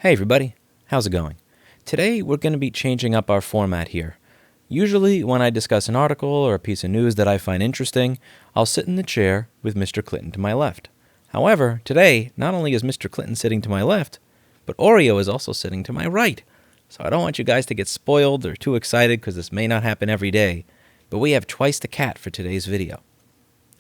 Hey everybody, how's it going? Today we're going to be changing up our format here. Usually when I discuss an article or a piece of news that I find interesting, I'll sit in the chair with Mr. Clinton to my left. However, today, not only is Mr. Clinton sitting to my left, but Oreo is also sitting to my right. So I don't want you guys to get spoiled or too excited because this may not happen every day, but we have twice the cat for today's video.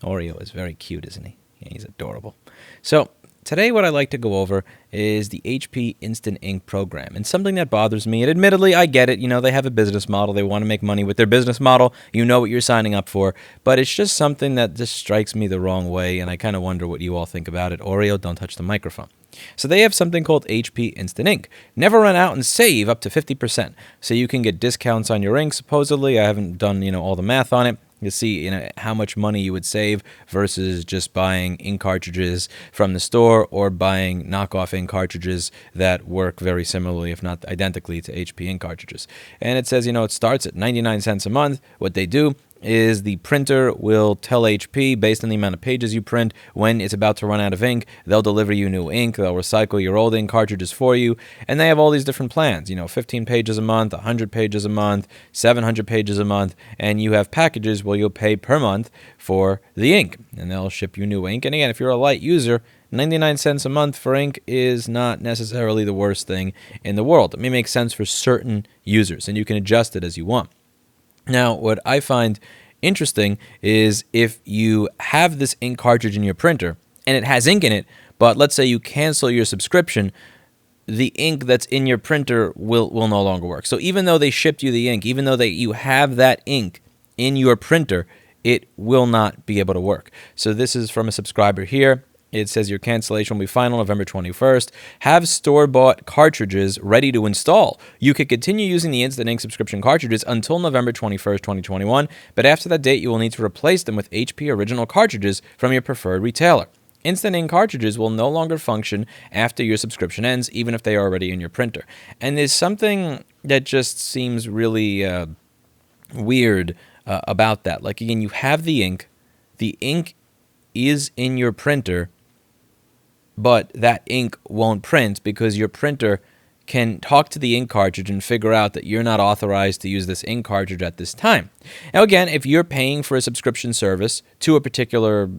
Oreo is very cute, isn't he? Yeah, he's adorable. So today what I'd like to go over is the HP Instant Ink program, and something that bothers me, and admittedly I get it, they have a business model, they want to make money with their business model, you know what you're signing up for, but it's just something that just strikes me the wrong way, and I kind of wonder what you all think about it. Oreo, don't touch the microphone. So they have something called HP Instant Ink. Never run out and save up to 50%, so you can get discounts on your ink, supposedly. I haven't done, all the math on it. You see, how much money you would save versus just buying ink cartridges from the store or buying knockoff ink cartridges that work very similarly, if not identically, to HP ink cartridges. And it says, it starts at 99 cents a month. What they do is the printer will tell HP, based on the amount of pages you print, when it's about to run out of ink. They'll deliver you new ink. They'll recycle your old ink cartridges for you. And they have all these different plans, 15 pages a month, 100 pages a month, 700 pages a month. And you have packages where you'll pay per month for the ink. And they'll ship you new ink. And again, if you're a light user, 99 cents a month for ink is not necessarily the worst thing in the world. It may make sense for certain users, and you can adjust it as you want. Now, what I find interesting is if you have this ink cartridge in your printer and it has ink in it, but let's say you cancel your subscription, the ink that's in your printer will no longer work. So even though they shipped you the ink, even though you have that ink in your printer, it will not be able to work. So this is from a subscriber here. It says your cancellation will be final November 21st. Have store-bought cartridges ready to install. You could continue using the Instant Ink subscription cartridges until November 21st, 2021, but after that date, you will need to replace them with HP original cartridges from your preferred retailer. Instant Ink cartridges will no longer function after your subscription ends, even if they are already in your printer. And there's something that just seems really weird about that. Like, again, you have the ink is in your printer, but that ink won't print because your printer can talk to the ink cartridge and figure out that you're not authorized to use this ink cartridge at this time. Now, again, if you're paying for a subscription service to a particular,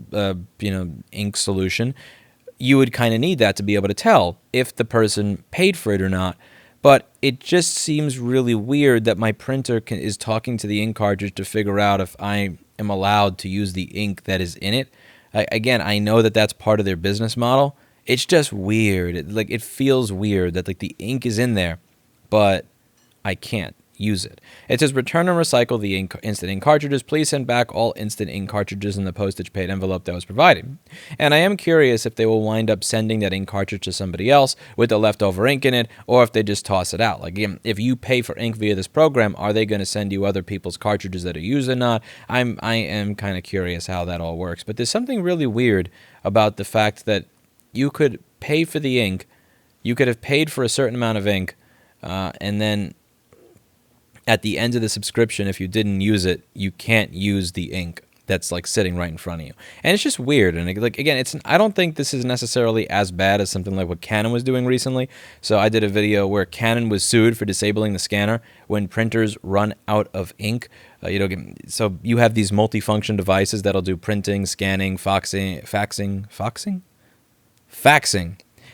ink solution, you would kind of need that to be able to tell if the person paid for it or not. But it just seems really weird that my printer is talking to the ink cartridge to figure out if I am allowed to use the ink that is in it. Again, I know that that's part of their business model. It's just weird. It feels weird that the ink is in there, but I can't use it. It says return and recycle the instant ink cartridges. Please send back all instant ink cartridges in the postage paid envelope that was provided. And I am curious if they will wind up sending that ink cartridge to somebody else with the leftover ink in it, or if they just toss it out. If you pay for ink via this program, are they going to send you other people's cartridges that are used or not? I am kind of curious how that all works. But there's something really weird about the fact that you could pay for the ink, you could have paid for a certain amount of ink, and then at the end of the subscription, if you didn't use it, you can't use the ink that's sitting right in front of you. And it's just weird. And again, I don't think this is necessarily as bad as something like what Canon was doing recently. So I did a video where Canon was sued for disabling the scanner when printers run out of ink. So you have these multifunction devices that'll do printing, scanning, faxing,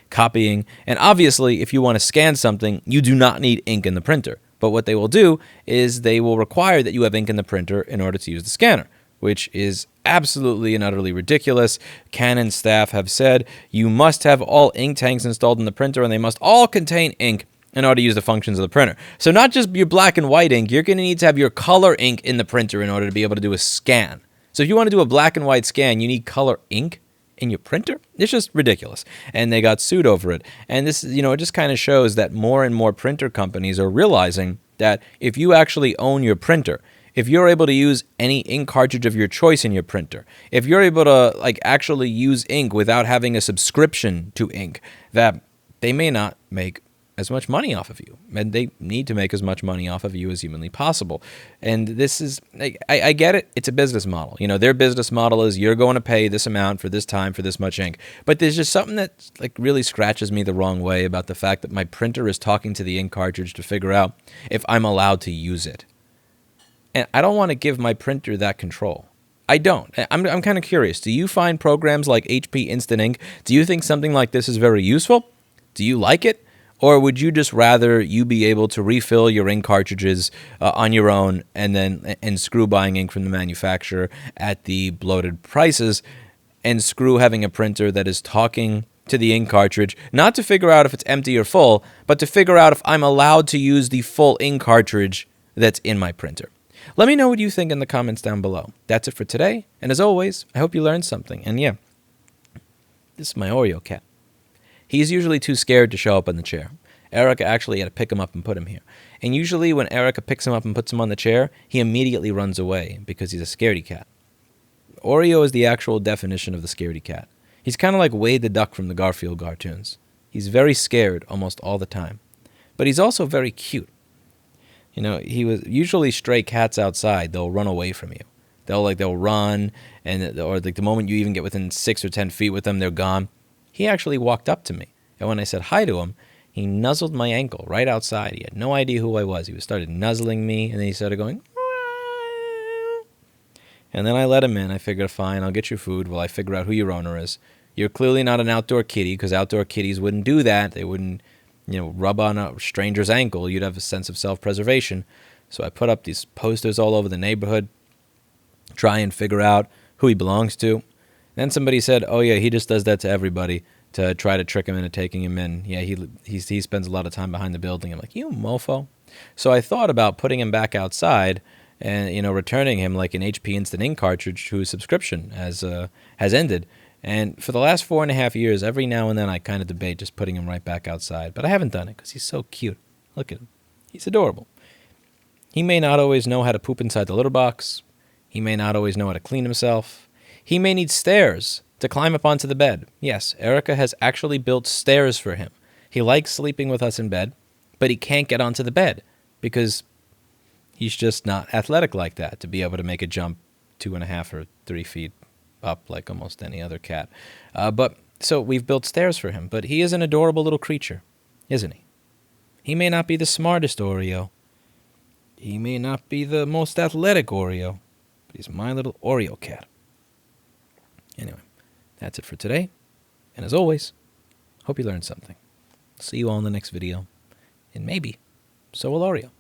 copying, and obviously if you want to scan something, you do not need ink in the printer. But what they will do is they will require that you have ink in the printer in order to use the scanner, which is absolutely and utterly ridiculous. Canon staff have said you must have all ink tanks installed in the printer and they must all contain ink in order to use the functions of the printer. So not just your black and white ink, you're going to need to have your color ink in the printer in order to be able to do a scan. So if you want to do a black and white scan, you need color ink in your printer? It's just ridiculous. And they got sued over it. And this, it just kind of shows that more and more printer companies are realizing that if you actually own your printer, if you're able to use any ink cartridge of your choice in your printer, if you're able to actually use ink without having a subscription to ink, that they may not make as much money off of you, and they need to make as much money off of you as humanly possible. And this is, I get it. It's a business model. You know, their business model is you're going to pay this amount for this time for this much ink. But there's just something that like really scratches me the wrong way about the fact that my printer is talking to the ink cartridge to figure out if I'm allowed to use it. And I don't want to give my printer that control. I don't. I'm kind of curious. Do you find programs like HP Instant Ink, do you think something like this is very useful? Do you like it? Or would you just rather you be able to refill your ink cartridges on your own and screw buying ink from the manufacturer at the bloated prices, and screw having a printer that is talking to the ink cartridge, not to figure out if it's empty or full, but to figure out if I'm allowed to use the full ink cartridge that's in my printer? Let me know what you think in the comments down below. That's it for today, and as always, I hope you learned something. And yeah, this is my Oreo cat. He's usually too scared to show up on the chair. Erica actually had to pick him up and put him here. And usually when Erica picks him up and puts him on the chair, he immediately runs away because he's a scaredy cat. Oreo is the actual definition of the scaredy cat. He's kind of like Wade the Duck from the Garfield cartoons. He's very scared almost all the time. But he's also very cute. You know, he was usually stray cats outside, they'll run away from you. They'll run, or the moment you even get within 6 or 10 feet with them, they're gone. He actually walked up to me, and when I said hi to him, he nuzzled my ankle right outside. He had no idea who I was. He started nuzzling me, and then he started going, meow. And then I let him in. I figured, fine, I'll get you food while I figure out who your owner is. You're clearly not an outdoor kitty, because outdoor kitties wouldn't do that. They wouldn't, rub on a stranger's ankle. You'd have a sense of self-preservation. So I put up these posters all over the neighborhood, try and figure out who he belongs to. Then somebody said, oh, yeah, he just does that to everybody to try to trick him into taking him in. Yeah, he spends a lot of time behind the building. I'm like, you mofo. So I thought about putting him back outside and, returning him like an HP Instant Ink cartridge whose subscription has ended. And for the last 4.5 years, every now and then I kind of debate just putting him right back outside. But I haven't done it because he's so cute. Look at him. He's adorable. He may not always know how to poop inside the litter box. He may not always know how to clean himself. He may need stairs to climb up onto the bed. Yes, Erica has actually built stairs for him. He likes sleeping with us in bed, but he can't get onto the bed because he's just not athletic like that to be able to make a jump 2.5 or 3 feet up like almost any other cat. So we've built stairs for him, but he is an adorable little creature, isn't he? He may not be the smartest Oreo. He may not be the most athletic Oreo, but he's my little Oreo cat. Anyway, that's it for today. And as always, hope you learned something. See you all in the next video. And maybe, so will Oreo.